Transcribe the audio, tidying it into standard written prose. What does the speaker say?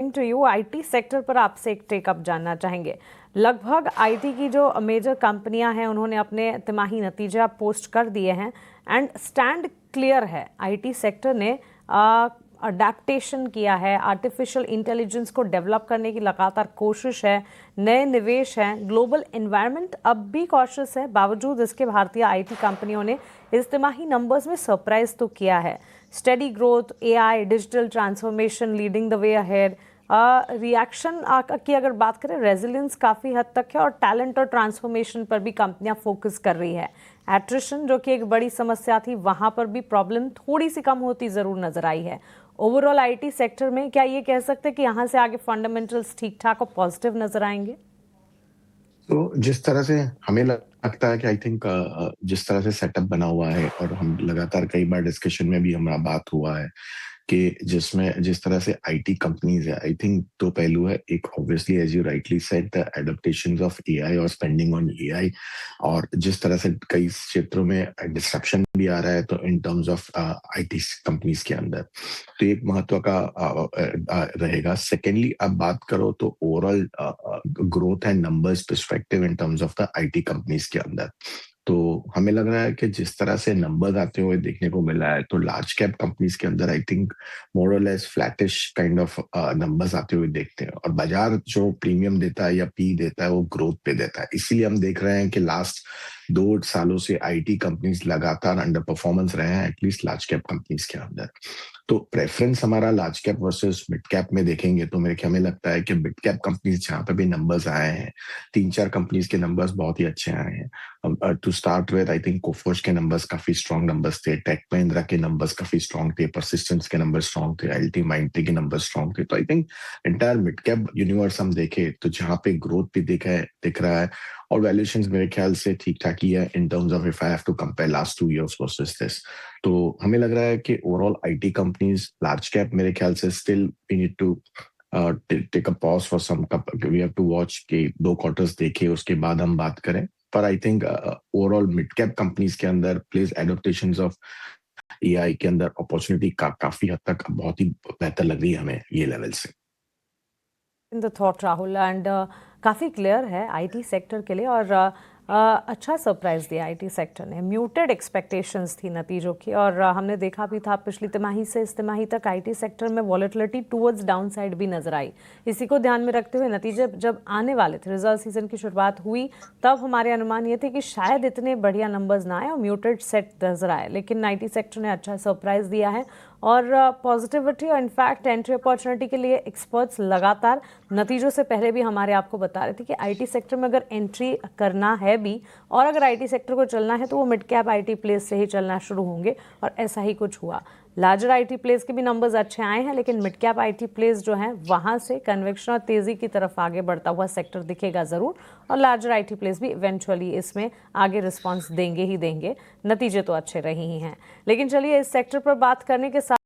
Coming to you, IT sector पर आपसे एक टेकअप जानना चाहेंगे। लगभग आईटी की जो मेजर कंपनियां हैं उन्होंने अपने तिमाही नतीजे अब पोस्ट कर दिए हैं एंड स्टैंड क्लियर है। आईटी सेक्टर ने अडेप्टेशन किया है, आर्टिफिशियल इंटेलिजेंस को डेवलप करने की लगातार कोशिश है, नए निवेश हैं, ग्लोबल एनवायरनमेंट अब भी कॉशियस है। बावजूद इसके भारतीय आईटी कंपनियों ने इस तिमाही नंबर्स में सरप्राइज तो किया है। Steady growth, AI, digital transformation leading the way ahead. Reaction की अगर बात करें, रेजिलियंस काफ़ी हद तक है और टैलेंट और ट्रांसफॉर्मेशन पर भी कंपनियां फोकस कर रही है। एट्रिशन जो कि एक बड़ी समस्या थी, वहां पर भी प्रॉब्लम थोड़ी सी कम होती ज़रूर नजर आई है। ओवरऑल आईटी सेक्टर में क्या ये कह सकते हैं कि यहाँ से आगे फंडामेंटल्स ठीक ठाक और पॉजिटिव नजर आएंगे? तो जिस तरह से हमें लगता है कि आई थिंक जिस तरह से सेटअप बना हुआ है और हम लगातार कई बार डिस्कशन में भी हमारा बात हुआ है कि जिसमें जिस तरह से आईटी कंपनीज है, आई थिंक दो पहलू है। एक obviously as you rightly said the adaptations of AI और स्पेंडिंग ऑन एआई, और जिस तरह से कई क्षेत्रों में डिस्ट्रप्शन भी आ रहा है तो इन टर्म्स ऑफ आईटी कंपनीज के अंदर, तो एक महत्व का रहेगा। सेकेंडली अब बात करो तो overall growth and numbers perspective in terms of the IT companies के अंदर, तो हमें लग रहा है कि जिस तरह से नंबर्स आते हुए देखने को मिला है तो लार्ज कैप कंपनीज के अंदर आई थिंक मोर और less flattish kind of numbers आते हुए देखते हैं, और बाजार जो प्रीमियम देता है या पी देता है वो ग्रोथ पे देता है। इसीलिए हम देख रहे हैं कि लास्ट 2 सालों से आईटी कंपनीज लगातार अंडर परफॉर्मेंस रहे हैं, एटलीस्ट लार्ज कैप कंपनीज के अंदर। तो प्रेफरेंस हमारा large cap versus mid cap में देखेंगे तो मेरे ख्याल में लगता है कि मिड कैप कंपनीज जहां पे भी नंबर्स आए हैं, 3-4 कंपनीज के नंबर्स बहुत ही अच्छे आए हैं। To start with I think Coforge के नंबर्स काफी स्ट्रॉन्ग नंबर्स थे, टेक महिंद्रा के नंबर्स काफी स्ट्रॉन्ग थे, परसिस्टेंस के नंबर स्ट्रॉन्ग थे, एलटी माइंडट्री के नंबर स्ट्रॉन्ग थे। तो I think entire mid cap universe हम देखे तो जहां पे ग्रोथ भी दिख रहा है और वैल्यूएशंस मेरे ख्याल से ठीक ठाक ही है in terms of if I have to compare last 2 years versus this. तो हमें लग रहा है कि overall IT companies large cap मेरे ख्याल से still we need to take a pause for some, we have to watch के 2 quarters देखे उसके बाद हम बात करें। पर I think overall mid cap companies के अंदर प्लीज एडोप्टेशंस ऑफ एआई के अंदर अपॉर्चुनिटी काफी हद तक बहुत ही बेहतर लग रही है हमें ये लेवल से। In the thought Rahul, and काफ़ी क्लियर है आईटी सेक्टर के लिए, और अच्छा सरप्राइज दिया आईटी सेक्टर ने। म्यूटेड एक्सपेक्टेशंस थी नतीजों की, और हमने देखा भी था पिछली तिमाही से इस तिमाही तक आईटी सेक्टर में वॉलेटिलिटी टूवर्ड्स डाउन साइड भी नजर आई। इसी को ध्यान में रखते हुए नतीजे जब आने वाले थे, रिजल्ट सीजन की शुरुआत हुई, तब हमारे अनुमान ये थे कि शायद इतने बढ़िया नंबर्स ना आए और म्यूटेड सेट नजर आए, लेकिन आईटी सेक्टर ने अच्छा सरप्राइज दिया है और पॉजिटिविटी और इनफैक्ट एंट्री अपॉर्चुनिटी के लिए एक्सपर्ट्स लगातार नतीजों से पहले भी हमारे आपको बता रहे थे कि आईटी सेक्टर में अगर एंट्री करना है भी और अगर आईटी सेक्टर को चलना है तो वो मिड कैप आईटी प्लेस से ही चलना शुरू होंगे, और ऐसा ही कुछ हुआ। लार्जर आईटी प्लेस के भी नंबर्स अच्छे आए हैं, लेकिन मिड कैप आईटी प्लेस जो हैं वहां से कन्विक्शन और तेजी की तरफ आगे बढ़ता हुआ सेक्टर दिखेगा ज़रूर, और लार्जर आईटी प्लेस भी इवेंचुअली इसमें आगे रिस्पॉन्स देंगे ही देंगे। नतीजे तो अच्छे रहे ही हैं, लेकिन चलिए इस सेक्टर पर बात करने के साथ